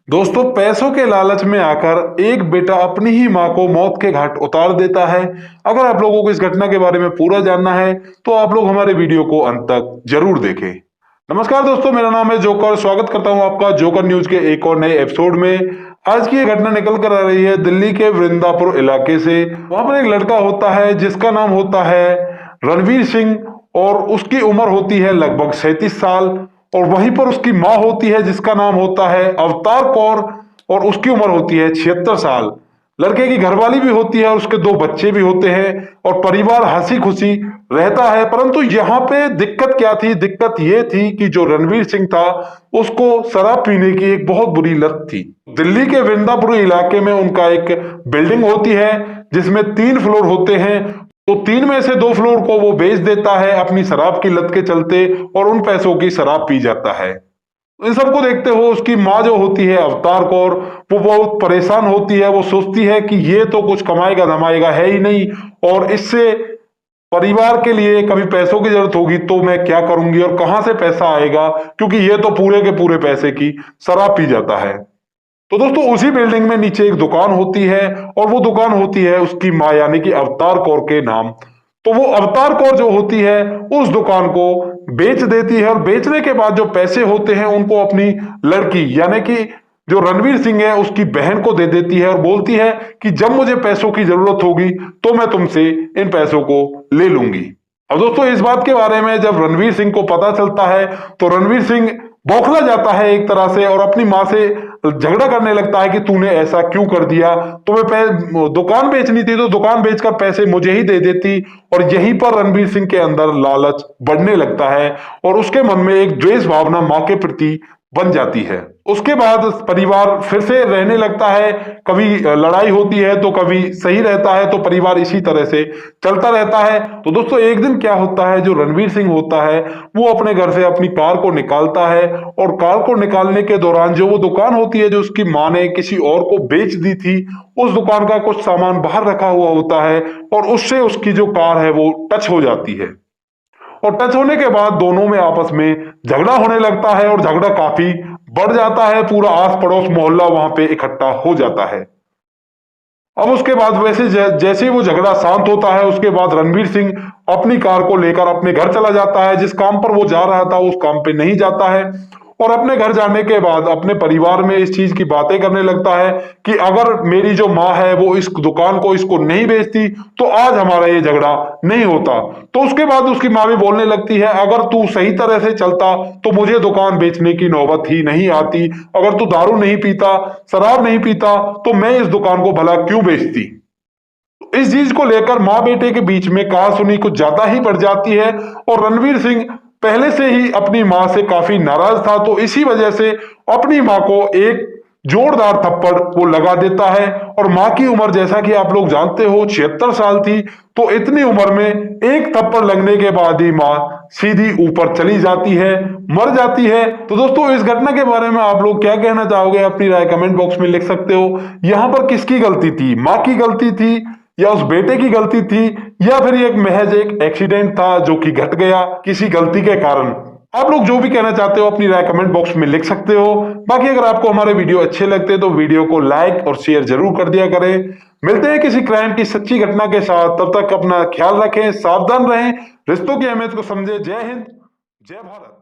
दोस्तों, पैसों के लालच में आकर एक बेटा अपनी ही मां को मौत के घाट उतार देता है। अगर आप लोगों को इस घटना के बारे में पूरा जानना है तो आप लोग हमारे वीडियो को अंत तक जरूर देखें। नमस्कार दोस्तों, मेरा नाम है जोकर। स्वागत करता हूं आपका जोकर न्यूज के एक और नए एपिसोड में। आज की ये घटना निकल कर आ रही है दिल्ली के वृंदापुर इलाके से। वहां पर एक लड़का होता है जिसका नाम होता है रणवीर सिंह और उसकी उम्र होती है लगभग 37 साल। और वहीं पर उसकी माँ होती है जिसका नाम होता है अवतार कौर और उसकी उम्र होती है 76 साल। लड़के की घरवाली भी होती है और उसके 2 बच्चे भी होते हैं और परिवार हंसी खुशी रहता है। परंतु यहाँ पे दिक्कत क्या थी? दिक्कत ये थी कि जो रणवीर सिंह था उसको शराब पीने की एक बहुत बुरी लत थी। दिल्ली के वृंदापुर इलाके में उनका एक बिल्डिंग होती है जिसमें 3 फ्लोर होते हैं। तो 3 में से 2 फ्लोर को वो बेच देता है अपनी शराब की लत के चलते और उन पैसों की शराब पी जाता है। इन सबको देखते हुए उसकी माँ जो होती है अवतार कौर, वो बहुत परेशान होती है। वो सोचती है कि ये तो कुछ कमाएगा धमाएगा है ही नहीं और इससे परिवार के लिए कभी पैसों की जरूरत होगी तो मैं क्या करूंगी और कहां से पैसा आएगा, क्योंकि ये तो पूरे के पूरे पैसे की शराब पी जाता है। तो दोस्तों, उसी बिल्डिंग में नीचे एक दुकान होती है और वो दुकान होती है उसकी माँ यानी कि अवतार कौर के नाम। तो वो अवतार कौर जो होती है उस दुकान को बेच देती है और बेचने के बाद जो पैसे होते हैं उनको अपनी लड़की यानी कि जो रणवीर सिंह है उसकी बहन को दे देती है और बोलती है कि जब मुझे पैसों की जरूरत होगी तो मैं तुमसे इन पैसों को ले लूंगी। अब दोस्तों, इस बात के बारे में जब रणवीर सिंह को पता चलता है तो रणवीर सिंह बौखला जाता है एक तरह से और अपनी माँ से झगड़ा करने लगता है कि तूने ऐसा क्यों कर दिया। तुम्हें दुकान बेचनी थी तो दुकान बेचकर पैसे मुझे ही दे देती। और यहीं पर रणवीर सिंह के अंदर लालच बढ़ने लगता है और उसके मन में एक द्वेष भावना माँ के प्रति बन जाती है। उसके बाद परिवार फिर से रहने लगता है। कभी लड़ाई होती है तो कभी सही रहता है, तो परिवार इसी तरह से चलता रहता है। तो दोस्तों, एक दिन क्या होता है, जो रणवीर सिंह होता है वो अपने घर से अपनी कार को निकालता है और कार को निकालने के दौरान जो वो दुकान होती है जो उसकी माँ ने किसी और को बेच दी थी, उस दुकान का कुछ सामान बाहर रखा हुआ होता है और उससे उसकी जो कार है वो टच हो जाती है। और टच होने के बाद दोनों में आपस में झगड़ा होने लगता है और झगड़ा काफी बढ़ जाता है। पूरा आस पड़ोस मोहल्ला वहां पे इकट्ठा हो जाता है। अब उसके बाद वैसे जैसे ही वो झगड़ा शांत होता है उसके बाद रणवीर सिंह अपनी कार को लेकर अपने घर चला जाता है। जिस काम पर वो जा रहा था उस काम पे नहीं जाता है और अपने घर जाने के बाद अपने परिवार में इस चीज की बातें करने लगता है कि अगर मेरी जो माँ है वो इस दुकान को इसको नहीं बेचती तो आज हमारा ये झगड़ा नहीं होता। तो उसके बाद उसकी माँ भी बोलने लगती है, अगर तू सही तरह से चलता तो मुझे दुकान बेचने की नौबत ही नहीं आती। अगर तू दारू नहीं पीता, शराब नहीं पीता तो मैं इस दुकान को भला क्यों बेचती। इस चीज को लेकर माँ बेटे के बीच में कहासुनी कुछ ज्यादा ही बढ़ जाती है और रणवीर सिंह पहले से ही अपनी माँ से काफी नाराज था। तो इसी वजह से अपनी माँ को एक जोरदार थप्पड़ वो लगा देता है। और माँ की उम्र जैसा कि आप लोग जानते हो 76 साल थी। तो इतनी उम्र में एक थप्पड़ लगने के बाद ही माँ सीधी ऊपर चली जाती है, मर जाती है। तो दोस्तों, इस घटना के बारे में आप लोग क्या कहना चाहोगे? अपनी राय कमेंट बॉक्स में लिख सकते हो। यहाँ पर किसकी गलती थी? माँ की गलती थी या उस बेटे की गलती थी या फिर ये एक महज एक एक्सीडेंट था जो कि घट गया किसी गलती के कारण? आप लोग जो भी कहना चाहते हो अपनी राय कमेंट बॉक्स में लिख सकते हो। बाकी अगर आपको हमारे वीडियो अच्छे लगते हैं तो वीडियो को लाइक और शेयर जरूर कर दिया करें। मिलते हैं किसी क्राइम की सच्ची घटना के साथ, तब तक अपना ख्याल रखें, सावधान रहें, रिश्तों की अहमियत को समझें। जय हिंद, जय भारत।